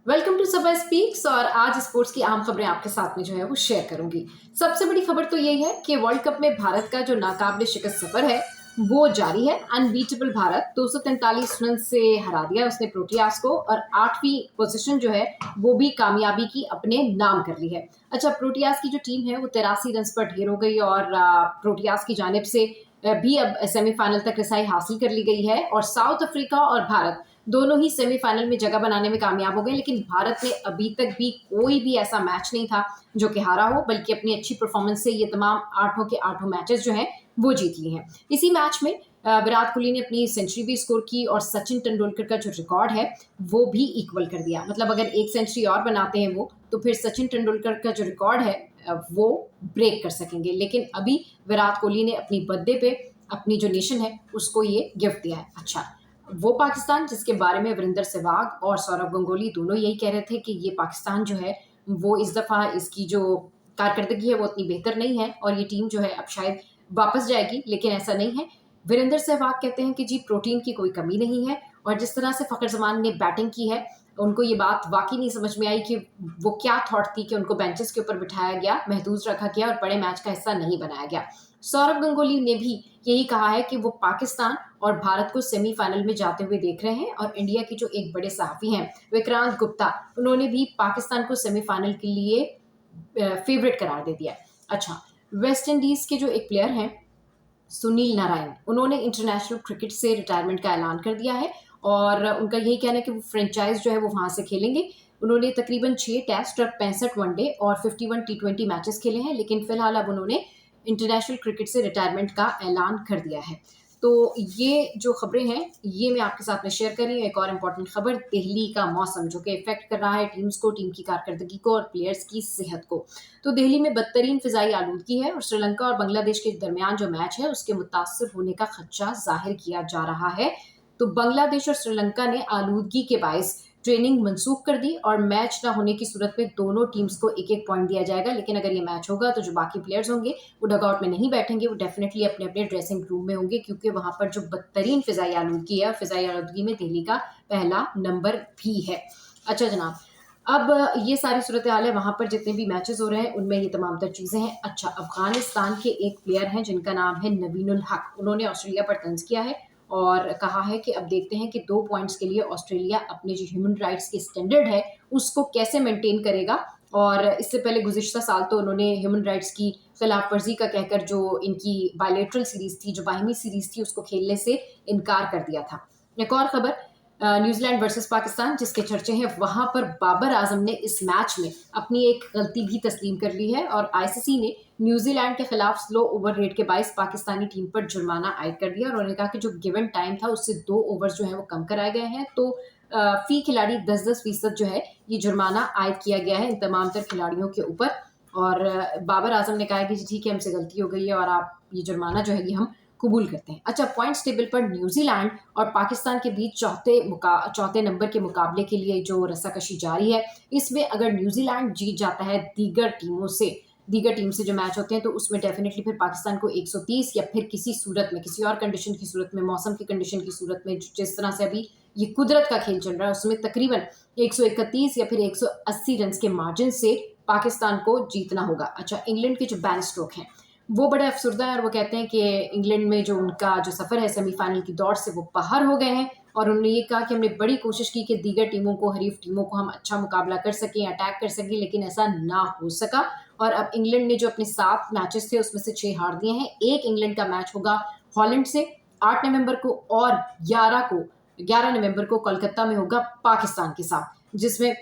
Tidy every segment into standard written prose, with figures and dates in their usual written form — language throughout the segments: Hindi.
Welcome to Saba speaks. और आज स्पोर्ट्स की अहम खबरें आपके साथ में जो है वो शेयर करूंगी। सबसे बड़ी खबर तो यही है कि वर्ल्ड कप में भारत का जो नाकाबिले शिकस्त सफर है वो जारी है। अनबीटेबल भारत 243 रन से हरा दिया उसने प्रोटियास को और 8वीं पोजीशन जो है वो भी कामयाबी की अपने नाम कर ली है। अच्छा, प्रोटियास की जो टीम है वो 83 रन पर ढेर हो गई और प्रोटियास की जानिब से भी अब सेमीफाइनल तक रसाई हासिल कर ली गई है और साउथ अफ्रीका और भारत दोनों ही सेमीफाइनल में जगह बनाने में कामयाब हो गए। लेकिन भारत ने अभी तक भी कोई भी ऐसा मैच नहीं था जो कि हारा हो, बल्कि अपनी अच्छी परफॉर्मेंस से ये तमाम आठों के आठों मैचेस जो हैं वो जीत लिए हैं। इसी मैच में विराट कोहली ने अपनी सेंचुरी भी स्कोर की और सचिन तेंदुलकर का जो रिकॉर्ड है वो भी इक्वल कर दिया। मतलब अगर एक सेंचुरी और बनाते हैं वो, तो फिर सचिन तेंदुलकर का जो रिकॉर्ड है वो ब्रेक कर सकेंगे। लेकिन अभी विराट कोहली ने अपनी बर्थडे पे अपनी जो नेशन है उसको ये गिफ्ट दिया है। अच्छा, वो पाकिस्तान जिसके बारे में वीरेंद्र सहवाग और सौरव गंगोली दोनों यही कह रहे थे कि ये पाकिस्तान जो है वो इस दफा इसकी जो कारकर्दगी है वो उतनी बेहतर नहीं है और ये टीम जो है अब शायद वापस जाएगी, लेकिन ऐसा नहीं है। वीरेंद्र सहवाग कहते हैं कि जी प्रोटीन की कोई कमी नहीं है और जिस तरह से फखर जमान ने बैटिंग की है उनको ये बात वाकई नहीं समझ में आई कि वो क्या थॉट थी कि उनको बेंचेस के ऊपर बिठाया गया, महदूद रखा गया और बड़े मैच का हिस्सा नहीं बनाया गया। सौरव गंगोली ने भी यही कहा है कि वो पाकिस्तान और भारत को सेमीफाइनल में जाते हुए देख रहे हैं और इंडिया के जो एक बड़े सहाफी हैं विक्रांत गुप्ता, उन्होंने भी पाकिस्तान को सेमीफाइनल के लिए फेवरेट करार दे दिया। अच्छा, वेस्ट इंडीज के जो एक प्लेयर हैं सुनील नारायण, उन्होंने इंटरनेशनल क्रिकेट से रिटायरमेंट का ऐलान कर दिया है और उनका यही कहना है कि वो फ्रेंचाइज जो है वो वहां से खेलेंगे। उन्होंने तकरीबन 6 टेस्ट और 65 वनडे और 51 T20 मैचेस खेले हैं, लेकिन फिलहाल अब उन्होंने इंटरनेशनल क्रिकेट से रिटायरमेंट का ऐलान कर दिया है। तो ये जो खबरें हैं ये मैं आपके साथ में शेयर कर रही हूँ। एक और इम्पॉर्टेंट खबर, दिल्ली का मौसम जो कि इफेक्ट कर रहा है टीम्स को, टीम की कारकर्दगी को और प्लेयर्स की सेहत को। तो दिल्ली में बदतरीन फिजाई आलूदगी है और श्रीलंका और बांग्लादेश के दरमियान जो मैच है उसके मुतासर होने का खदशा जाहिर किया जा रहा है। तो बांग्लादेश और श्रीलंका ने आलूदगी के बायस ट्रेनिंग मनसूख कर दी और मैच ना होने की सूरत में दोनों टीम्स को एक एक पॉइंट दिया जाएगा। लेकिन अगर ये मैच होगा तो जो बाकी प्लेयर्स होंगे वो डगआउट में नहीं बैठेंगे, वो डेफिनेटली अपने अपने ड्रेसिंग रूम में होंगे, क्योंकि वहां पर जो बदतरीन फिजाई आलूदगी है और फिजाई आलूदगी में दिल्ली का पहला नंबर भी है। अच्छा जनाब, अब ये सारी सूरत हाल है, वहां पर जितने भी मैचेस हो रहे हैं उनमें ये तमाम तर चीजें हैं। अच्छा, अफगानिस्तान के एक प्लेयर हैं जिनका नाम है नवीनुल हक, उन्होंने ऑस्ट्रेलिया पर तंज किया है और कहा है कि अब देखते हैं कि 2 पॉइंट्स के लिए ऑस्ट्रेलिया अपने जो ह्यूमन राइट्स के स्टैंडर्ड है उसको कैसे मेंटेन करेगा। और इससे पहले गुज़िश्ता साल तो उन्होंने ह्यूमन राइट्स की खिलाफ वर्जी का कहकर जो इनकी बायलेटरल सीरीज थी, जो बाहिमी सीरीज थी, उसको खेलने से इनकार कर दिया था। एक और खबर, न्यूजीलैंड वर्सेस पाकिस्तान जिसके चर्चे हैं, वहां पर बाबर आजम ने इस मैच में अपनी एक गलती भी तस्लीम कर ली है और आईसीसी ने न्यूजीलैंड के खिलाफ स्लो ओवर रेट के बायस पाकिस्तानी टीम पर जुर्माना आयद कर दिया और उन्होंने कहा कि जो गिवन टाइम था उससे 2 ओवर जो है वो कम कराए गए हैं। तो फी खिलाड़ी 10-10% जो है ये जुर्माना आयद किया गया है इन तमाम तर खिलाड़ियों के ऊपर। और बाबर आजम ने कहा है कि ठीक है, हमसे गलती हो गई है और आप ये जुर्माना जो है ये हम कबूल करते हैं। अच्छा, पॉइंट्स टेबल पर न्यूजीलैंड और पाकिस्तान के बीच चौथे नंबर के मुकाबले के लिए जो रस्साकशी जारी है, इसमें अगर न्यूजीलैंड जीत जाता है दीगर टीम से जो मैच होते हैं, तो उसमें डेफिनेटली फिर पाकिस्तान को 130 या फिर किसी सूरत में, किसी और कंडीशन की सूरत में, मौसम की कंडीशन की सूरत में, जिस तरह से अभी ये कुदरत का खेल चल रहा है, उसमें तकरीबन 131 या फिर 180 रन के मार्जिन से पाकिस्तान को जीतना होगा। अच्छा, इंग्लैंड के जो बैन स्ट्रोक हैं वो बड़े अफसरदा है और वो कहते हैं कि इंग्लैंड में जो उनका जो सफर है सेमीफाइनल की दौड़ से वो बाहर हो गए हैं और उन्होंने ये कहा कि हमने बड़ी कोशिश की कि दीगर टीमों को, हरीफ टीमों को हम अच्छा मुकाबला कर सकें, अटैक कर सकें, लेकिन ऐसा ना हो सका। और अब इंग्लैंड ने जो अपने 7 मैचेस थे उसमें से 6 हार दिए हैं। एक इंग्लैंड का मैच होगा हॉलैंड से 8 नवंबर को और 11 नवंबर को कोलकाता में होगा पाकिस्तान के साथ, जिसमें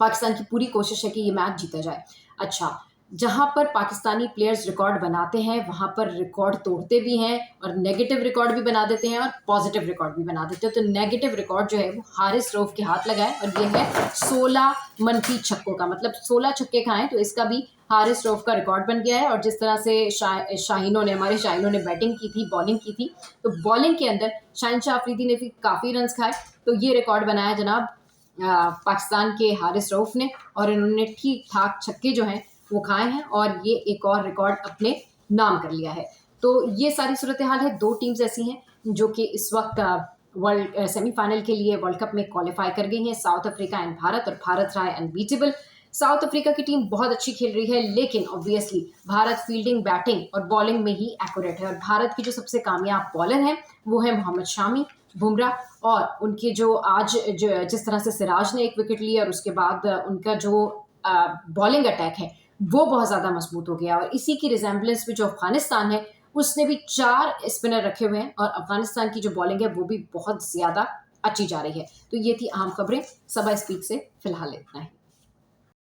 पाकिस्तान की पूरी कोशिश है कि ये मैच जीता जाए। अच्छा, जहां पर पाकिस्तानी प्लेयर्स रिकॉर्ड बनाते हैं वहां पर रिकॉर्ड तोड़ते भी हैं और नेगेटिव रिकॉर्ड भी बना देते हैं और पॉजिटिव रिकॉर्ड भी बना देते हैं। तो नेगेटिव रिकॉर्ड जो है वो हारिस रऊफ के हाथ लगा है और ये है 16 मनफी छक्कों का, मतलब 16 छक्के खाए, तो इसका भी हारिस रऊफ का रिकॉर्ड बन गया है। और जिस तरह से हमारे शाहीनों ने बैटिंग की थी, बॉलिंग की थी, तो बॉलिंग के अंदर शाहीन शाह अफरीदी ने भी काफ़ी रन खाए। तो ये रिकॉर्ड बनाया जनाब पाकिस्तान के हारिस रऊफ ने और इन्होंने ठीक ठाक छक्के जो हैं वो खाए हैं और ये एक और रिकॉर्ड अपने नाम कर लिया है। तो ये सारी सूरत हाल है। 2 टीम्स ऐसी हैं जो कि इस वक्त वर्ल्ड सेमीफाइनल के लिए वर्ल्ड कप में क्वालिफाई कर गई हैं साउथ अफ्रीका एंड भारत, और भारत रहा है अनबीटेबल। साउथ अफ्रीका की टीम बहुत अच्छी खेल रही है, लेकिन ऑब्वियसली भारत फील्डिंग, बैटिंग और बॉलिंग में ही एक्यूरेट है। और भारत की जो सबसे कामयाब बॉलर हैं वो है मोहम्मद शामी, बुमराह, और उनके जो आज जो जिस तरह से सिराज ने एक विकेट लिया और उसके बाद उनका जो बॉलिंग अटैक है वो बहुत ज़्यादा मजबूत हो गया। और इसी की रिजेंबलेंस में जो अफगानिस्तान है उसने भी 4 स्पिनर रखे हुए हैं, और अफगानिस्तान की जो बॉलिंग है वो भी बहुत ज़्यादा अच्छी जा रही है। तो ये थी अहम खबरें। सबा स्पीक से फिलहाल इतना ही।